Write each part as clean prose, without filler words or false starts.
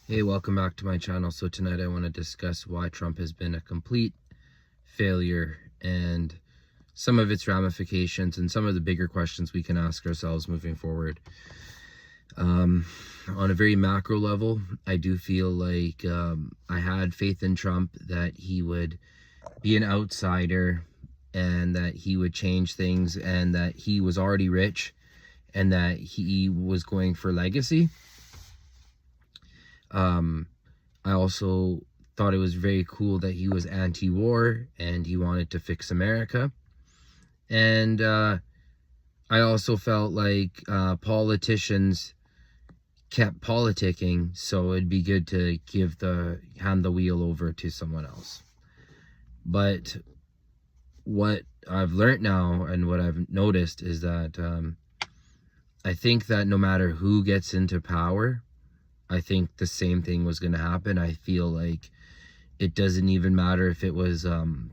Hey, welcome back to my channel. So tonight I want to discuss why Trump has been a complete failure and some of its ramifications and some of the bigger questions we can ask ourselves moving forward. On a very macro level, I do feel like I had faith in Trump that he would be an outsider and that he would change things and that he was already rich and that he was going for legacy. I also thought it was very cool that he was anti-war and he wanted to fix America. And I also felt like politicians kept politicking, so it'd be good to hand the wheel over to someone else. But what I've learned now and what I've noticed is that I think that no matter who gets into power, I think the same thing was going to happen. I feel like it doesn't even matter if it was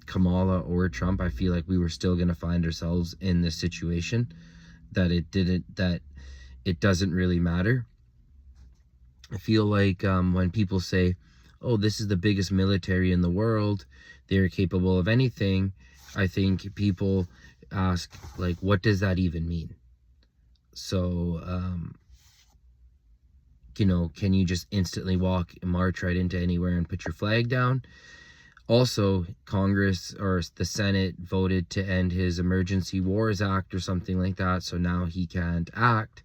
Kamala or Trump. I feel like we were still going to find ourselves in this situation, that it doesn't really matter. I feel like when people say, oh, this is the biggest military in the world, they're capable of anything, I think people ask, like, what does that even mean? So, can you just instantly march right into anywhere and put your flag down? Also, Congress or the Senate voted to end his Emergency Wars Act or something like that, so now he can't act.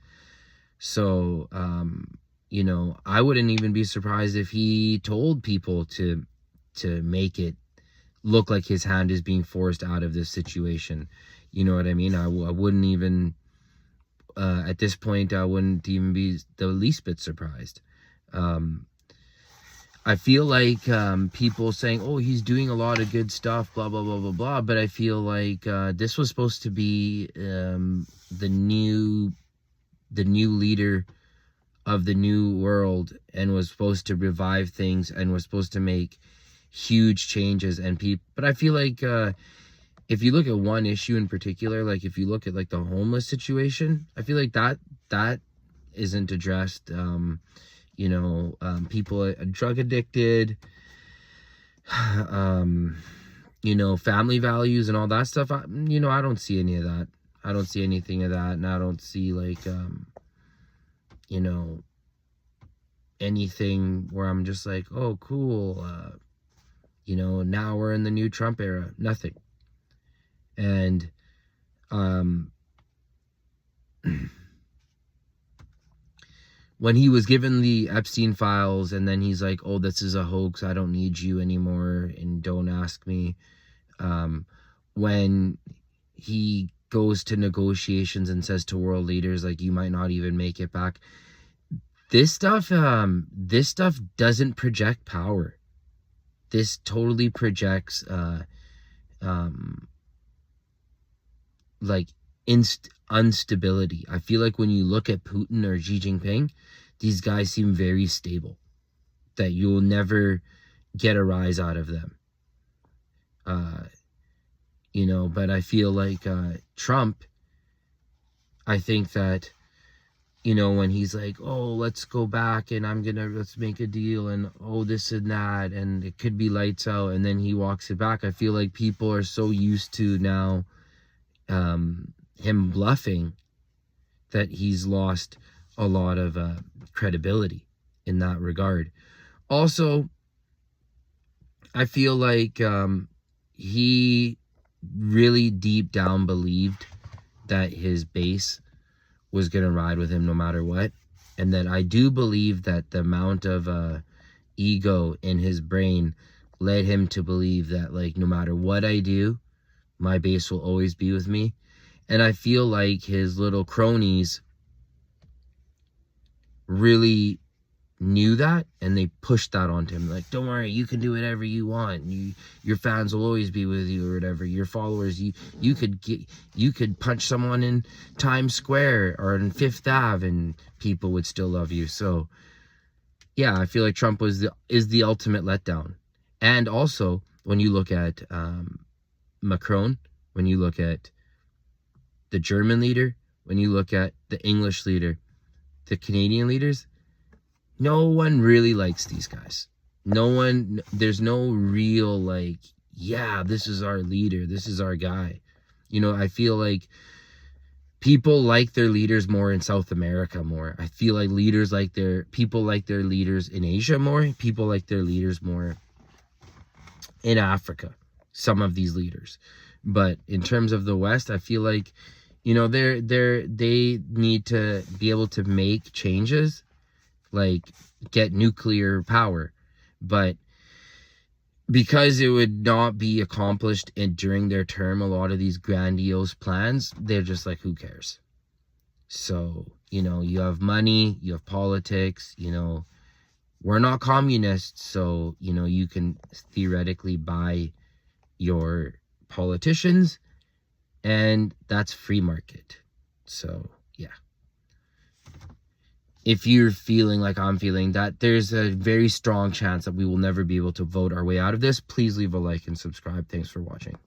So, I wouldn't even be surprised if he told people to make it look like his hand is being forced out of this situation. You know what I mean? I wouldn't even... at this point, I wouldn't even be the least bit surprised. I feel like people saying, oh, he's doing a lot of good stuff, blah, blah, blah, blah, blah. But I feel like this was supposed to be the new leader of the new world and was supposed to revive things and was supposed to make huge changes. But I feel like if you look at one issue in particular, like if you look at like the homeless situation, I feel like that isn't addressed. People are drug addicted, family values and all that stuff. I don't see any of that. I don't see anything of that. And I don't see like, anything where I'm just like, oh, cool. Now we're in the new Trump era. Nothing. And when he was given the Epstein files and then he's like, oh, this is a hoax, I don't need you anymore and don't ask me. When he goes to negotiations and says to world leaders, like, you might not even make it back. This stuff doesn't project power. This totally projects like instability. I feel like when you look at Putin or Xi Jinping, these guys seem very stable, that you'll never get a rise out of them. But I feel like Trump, I think that, when he's like, oh, let's go back and let's make a deal and oh, this and that, and it could be lights out, and then he walks it back. I feel like people are so used to now him bluffing that he's lost a lot of credibility in that regard. Also, I feel like he really deep down believed that his base was going to ride with him no matter what. And that I do believe that the amount of ego in his brain led him to believe that, like, no matter what I do, my base will always be with me. And I feel like his little cronies really knew that, and they pushed that onto him. Like, don't worry, you can do whatever you want. Your fans will always be with you, or whatever. Your followers, you could punch someone in Times Square or in Fifth Ave, and people would still love you. So, yeah, I feel like Trump is the ultimate letdown. And also, when you look at Macron, when you look at the German leader, when you look at the English leader, the Canadian leaders, no one really likes these guys. There's no real like, yeah, this is our leader, this is our guy. You know, I feel like people like their leaders more in South America more. I feel like people like their leaders in Asia more. People like their leaders more in Africa. Some of these leaders. But in terms of the West, I feel like, you know, they need to be able to make changes, like get nuclear power. But because it would not be accomplished during their term, a lot of these grandiose plans, they're just like, who cares? So, you know, you have money, you have politics, you know, we're not communists, so, you know, you can theoretically buy your politicians, and that's free market. So, yeah. If you're feeling like I'm feeling, that there's a very strong chance that we will never be able to vote our way out of this, please leave a like and subscribe. Thanks for watching.